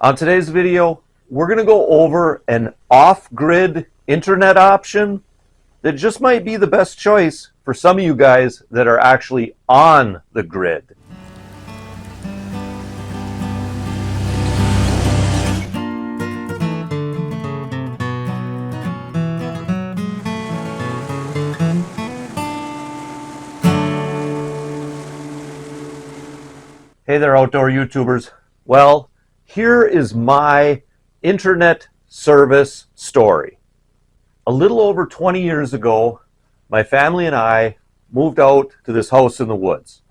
On today's video, we're going to go over an off-grid internet option that just might be the best choice for some of you guys that are actually on the grid. Hey there, outdoor YouTubers. Well, here is my internet service story. A little over 20 years ago, my family and I moved out to this house in the woods.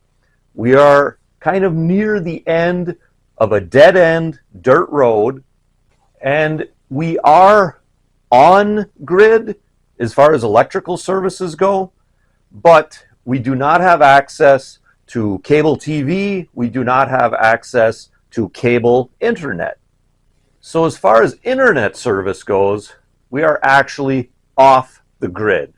We are kind of near the end of a dead-end dirt road, and we are on grid as far as electrical services go, but we do not have access to cable TV. We do not have access to cable internet. So as far as internet service goes, we are actually off the grid.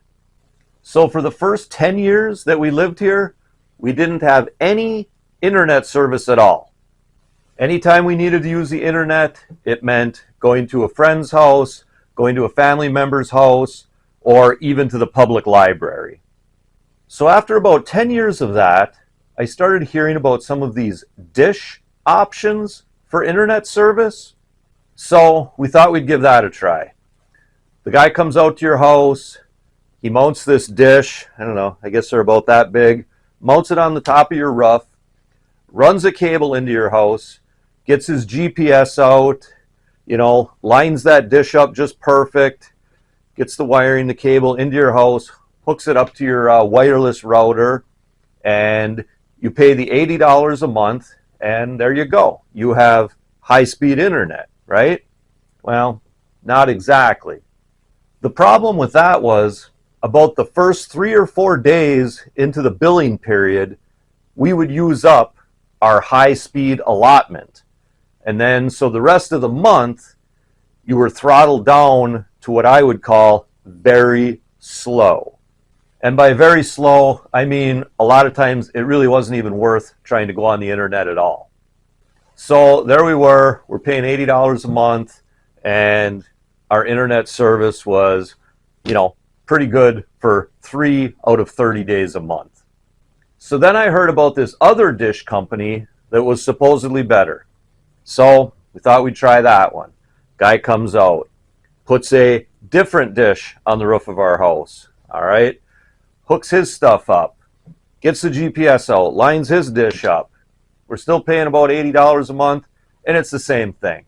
So for the first 10 years that we lived here, we didn't have any internet service at all. Anytime we needed to use the internet, it meant going to a friend's house, going to a family member's house, or even to the public library. So after about 10 years of that, I started hearing about some of these dish options for internet service. So we thought we'd give that a try. The guy comes out to your house, he mounts this dish, I don't know, I guess they're about that big, mounts it on the top of your roof, runs a cable into your house, gets his GPS out, lines that dish up just perfect, gets the wiring, the cable into your house, hooks it up to your wireless router, and you pay the $80 a month, and there you go. You have high-speed internet, right? Well, not exactly. The problem with that was about the first 3 or 4 days into the billing period, we would use up our high-speed allotment. And then, so the rest of the month, you were throttled down to what I would call very slow. And by very slow, I mean a lot of times it really wasn't even worth trying to go on the internet at all. So there we were, we're paying $80 a month, and our internet service was, pretty good for 3 out of 30 days a month. So then I heard about this other dish company that was supposedly better. So we thought we'd try that one. Guy comes out, puts a different dish on the roof of our house, all right? Hooks his stuff up, gets the GPS out, lines his dish up. We're still paying about $80 a month, and it's the same thing.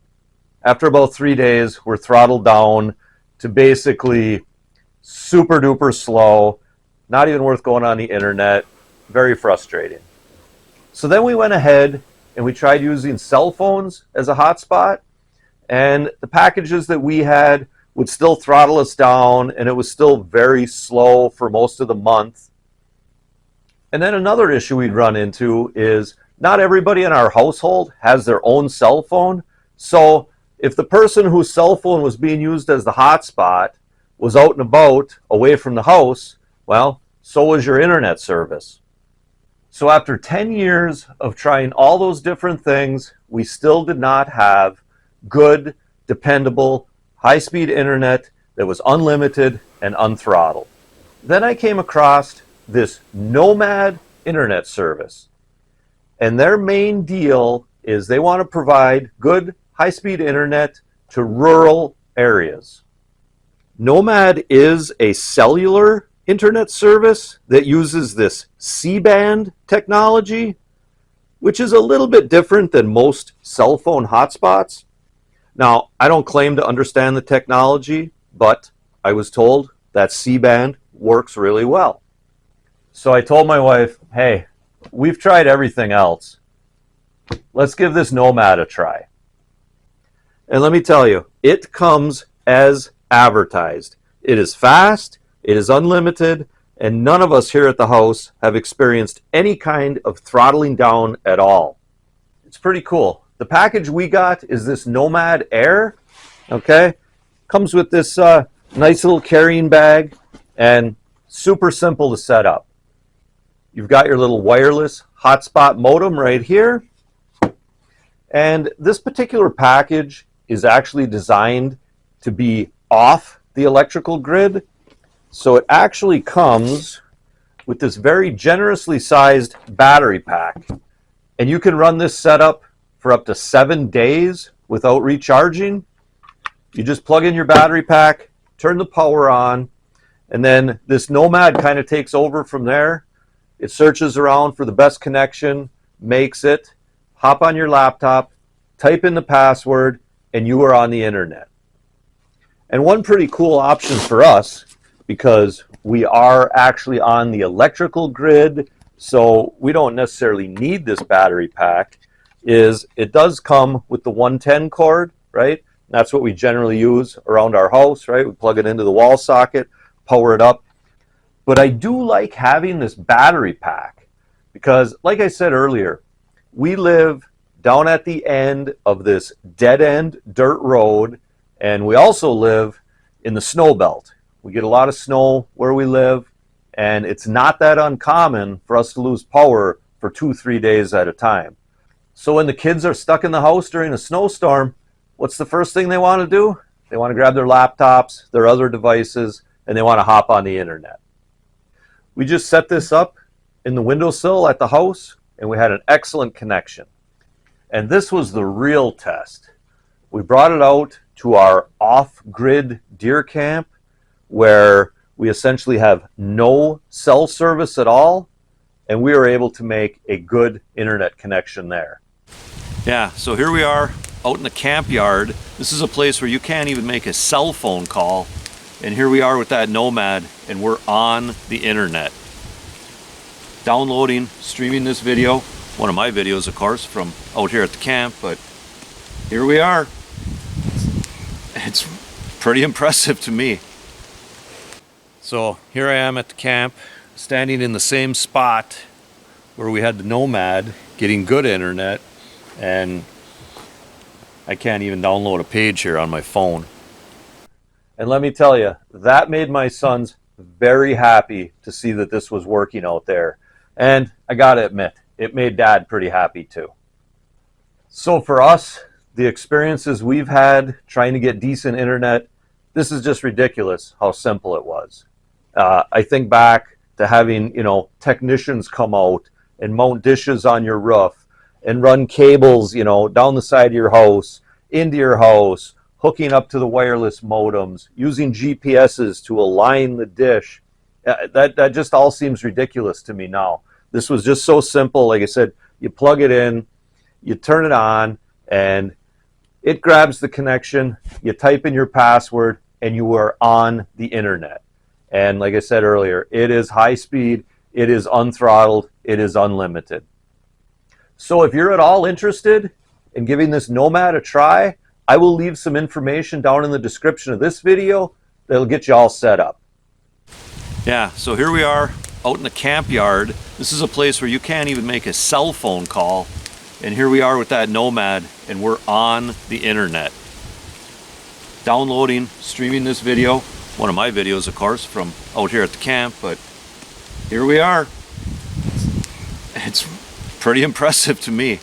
After about 3 days, we're throttled down to basically super duper slow, not even worth going on the internet, very frustrating. So then we went ahead and we tried using cell phones as a hotspot, and the packages that we had would still throttle us down, and it was still very slow for most of the month. And then another issue we'd run into is not everybody in our household has their own cell phone. So if the person whose cell phone was being used as the hotspot was out and about away from the house, well, so was your internet service. So after 10 years of trying all those different things, we still did not have good, dependable, high-speed internet that was unlimited and unthrottled. Then I came across this Nomad internet service. And their main deal is they want to provide good, high-speed internet to rural areas. Nomad is a cellular internet service that uses this C-band technology, which is a little bit different than most cell phone hotspots. Now, I don't claim to understand the technology, but I was told that C-band works really well. So I told my wife, hey, we've tried everything else. Let's give this Nomad a try. And let me tell you, it comes as advertised. It is fast, it is unlimited, and none of us here at the house have experienced any kind of throttling down at all. It's pretty cool. The package we got is this Nomad Air, okay? Comes with this nice little carrying bag and super simple to set up. You've got your little wireless hotspot modem right here. And this particular package is actually designed to be off the electrical grid. So it actually comes with this very generously sized battery pack. And you can run this setup for up to 7 days without recharging. You just plug in your battery pack, turn the power on, and then this Nomad kind of takes over from there. It searches around for the best connection, makes it, hop on your laptop, type in the password, and you are on the internet. And one pretty cool option for us, because we are actually on the electrical grid, so we don't necessarily need this battery pack, is it does come with the 110 cord, right? That's what we generally use around our house, right? We plug it into the wall socket, power it up. But I do like having this battery pack because, like I said earlier, we live down at the end of this dead-end dirt road, and we also live in the snow belt. We get a lot of snow where we live, and it's not that uncommon for us to lose power for 2-3 days at a time. So when the kids are stuck in the house during a snowstorm, what's the first thing they want to do? They want to grab their laptops, their other devices, and they want to hop on the internet. We just set this up in the windowsill at the house, and we had an excellent connection. And this was the real test. We brought it out to our off-grid deer camp, where we essentially have no cell service at all, and we were able to make a good internet connection there. Yeah, so here we are out in the camp yard. This is a place where you can't even make a cell phone call. And here we are with that Nomad, and we're on the internet. Downloading, streaming this video. One of my videos, of course, from out here at the camp, but here we are. It's pretty impressive to me. So here I am at the camp, standing in the same spot where we had the Nomad, getting good internet, and I can't even download a page here on my phone. And let me tell you, that made my sons very happy to see that this was working out there. And I gotta admit, it made Dad pretty happy too. So for us, the experiences we've had trying to get decent internet, this is just ridiculous how simple it was. I think back to having, technicians come out and mount dishes on your roof and run cables, down the side of your house, into your house, hooking up to the wireless modems, using GPSs to align the dish. That just all seems ridiculous to me now. This was just so simple. Like I said, you plug it in, you turn it on, and it grabs the connection, you type in your password, and you are on the internet. And like I said earlier, it is high speed, it is unthrottled, it is unlimited. So if you're at all interested in giving this Nomad a try, I will leave some information down in the description of this video that'll get you all set up. Yeah, so here we are out in the camp yard. This is a place where you can't even make a cell phone call. And here we are with that Nomad, and we're on the internet. Downloading, streaming this video. One of my videos, of course, from out here at the camp, but here we are. It's pretty impressive to me.